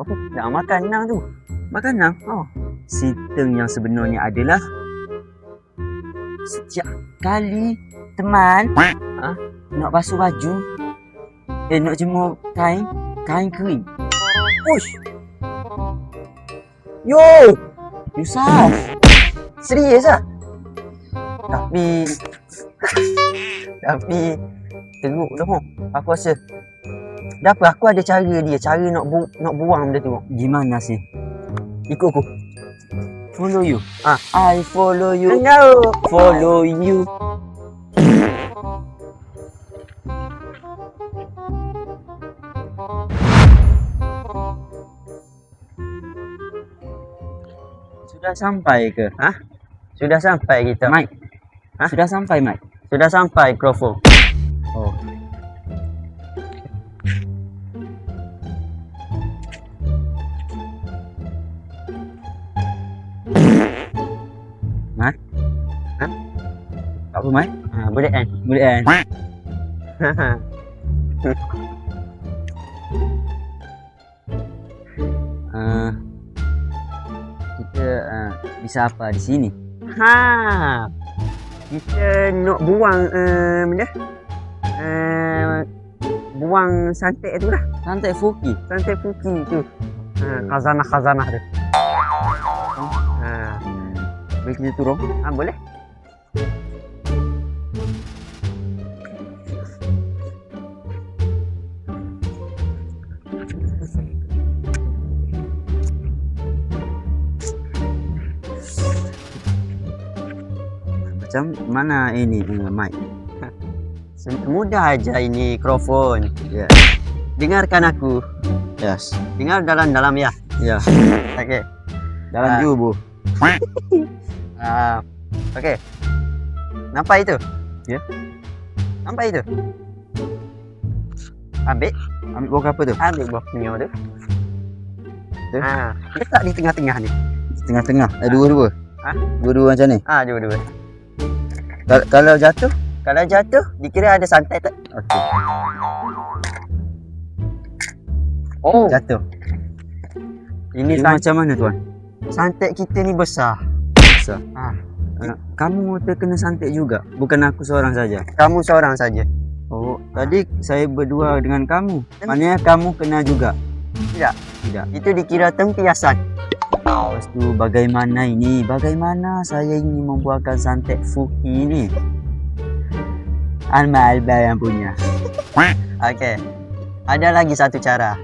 Nak makan nang tu. Makan nang? Oh. Sistem yang sebenarnya adalah setiap kali teman nak basuh baju, nak jemur kain kering. Ush. Yo. Yusaf. Serius ah? Tapi teruk dah mo. Aku rasa dah apa aku ada cara nak buang benda tu. Gimana sih? Ikut aku. Follow you. I follow you. No. Follow you. Sudah sampai ke? Sudah sampai kita. Mike. Sudah sampai, Mike. Sudah sampai mikrofon. Oh. Mike? Tak apa, Mike? Boleh kan? Boleh kan? Kita bisa apa di sini? Kita nak buang benda. Buang santai tu lah. Santai Fuki. Santai Fuki tu. Khazanah tu. Boleh kita turun? Boleh. Macam mana ini Mike? Mudah aja ini mikrofon. Ya. Dengarkan aku. Yes. Dengar dalam-dalam ya. Ya. Okey. Dalam Bu. Okey. Nampak itu? Ya. Nampak itu? Ambil Ambil buah apa tu? Ambil buah punya tu. Tu? Letak di tengah-tengah ni. Tengah-tengah. Dua-dua. Dua-dua macam ni. Dua-dua. Kalau jatuh? Kalau jatuh, dikira ada santai tak? Okey. Oh, Jatuh. ini Macam mana tuan? santai kita ni besar. Besar. Kamu terkena santet juga? Bukan aku seorang saja? Kamu seorang saja. Oh, tadi saya berdua dengan kamu. Maknanya kamu kena juga? Tidak. Tidak. Itu dikira tempiasan. Lepas tu bagaimana ini? Bagaimana saya ingin membuatkan santet Fuki ni? Alba yang punya. Okey. Ada lagi satu cara.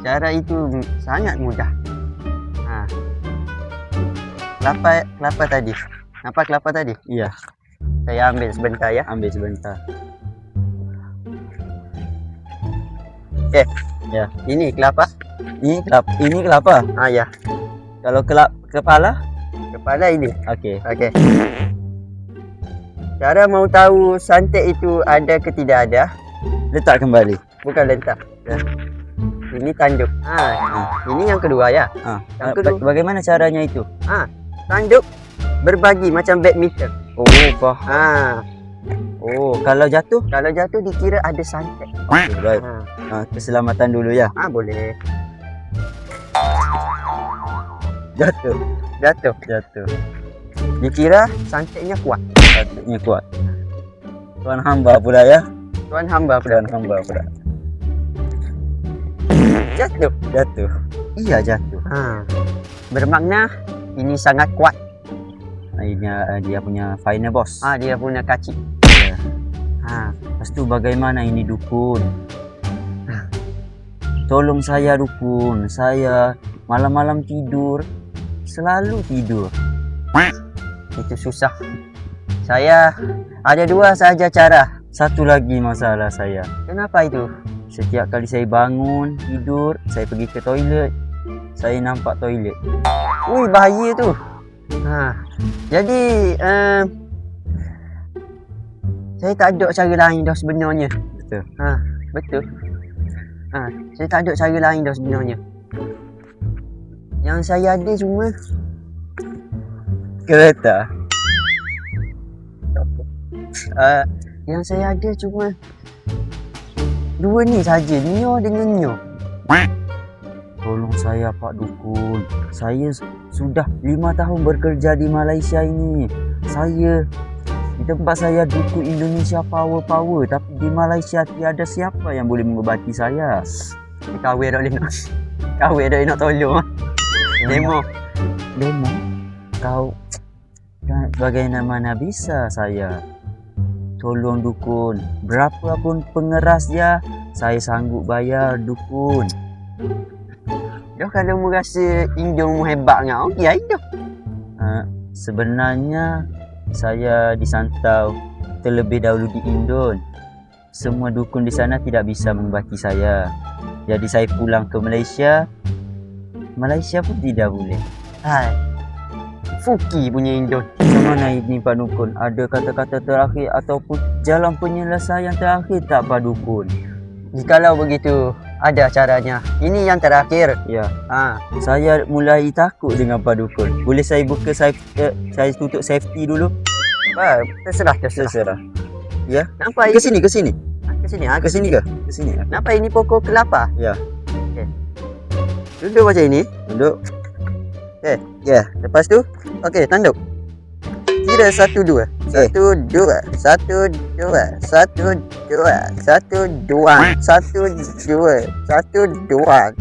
Cara itu sangat mudah. Kelapa tadi. Nampak kelapa tadi? Iya. Saya ambil sebentar ya. Ambil sebentar. Okey. Ya. Ini kelapa. Ini kelapa. Ya. Kalau kepala? Kepala ini. Okey. Okey. Cara mau tahu santet itu ada ke tidak ada, Letak kembali. bukan letak. Ini tanduk. Ini yang kedua ya. Yang kedua. Bagaimana caranya itu? Tanduk berbagi macam badminton. Oh, faham. Oh, kalau jatuh? Kalau jatuh dikira ada santet. Okay, baik. Keselamatan dulu ya. Boleh. Jatuh. Jatuh. Dikira santetnya kuat. Santetnya kuat. Tuan hamba pula ya. Tuan hamba pula. Jatuh. Iya, jatuh. Bermakna ini sangat kuat. Ini dia punya final boss. Dia punya kacik. Ya. Lepas tu bagaimana ini dukun? Tolong saya dukun. Saya malam-malam selalu tidur. Itu susah. Saya ada dua saja cara. Satu lagi masalah saya. Kenapa itu? Setiap kali saya bangun, tidur, saya pergi ke toilet, saya nampak toilet. Ui, bahaya tu. Jadi saya tak ada cara lain dah sebenarnya. Betul. Betul. Saya tak ada cara lain dah sebenarnya. Yang saya ada cuma Kereta. yang saya ada cuma dua ni saja, Nio dengan Nio. Tolong saya Pak Dukun. Saya sudah 5 tahun bekerja di Malaysia ini. Di tempat saya dukun Indonesia power. Tapi di Malaysia tiada siapa yang boleh mengobati saya. Kawin dah boleh nak. Kawin dah nak tolong. Demo. Kau kan bagaimana bisa saya? Tolong dukun. Berapapun pengerasnya, saya sanggup bayar dukun. Dah kalau mu rasa Indon mu hebat ngau, okey dah. Sebenarnya saya disantau terlebih dahulu di Indon. Semua dukun di sana tidak bisa mengobati saya. Jadi saya pulang ke Malaysia. Malaysia pun tidak boleh. Hai. Fuki punya Indon. Macam mana ini Pak Dukun? Ada kata-kata terakhir ataupun jalan penyelesaian terakhir tak Pak Dukun? Jikalau begitu, ada caranya. Ini yang terakhir. Ya. Saya mulai takut dengan Pak Dukun. Boleh saya buka saya tutup safety dulu? Terserah. Ya. Nampak Ke sini. Ke sini. Ke sini ke? Ke sini. Nampak ini pokok kelapa? Ya. Okay. Duduk macam ini. Duduk. Okay. Ya. Lepas tu, okey, tanduk. Kira 1, 2. 1, 2. 1, 2. 1, 2. 1, 2. 1, 2. 1, 2.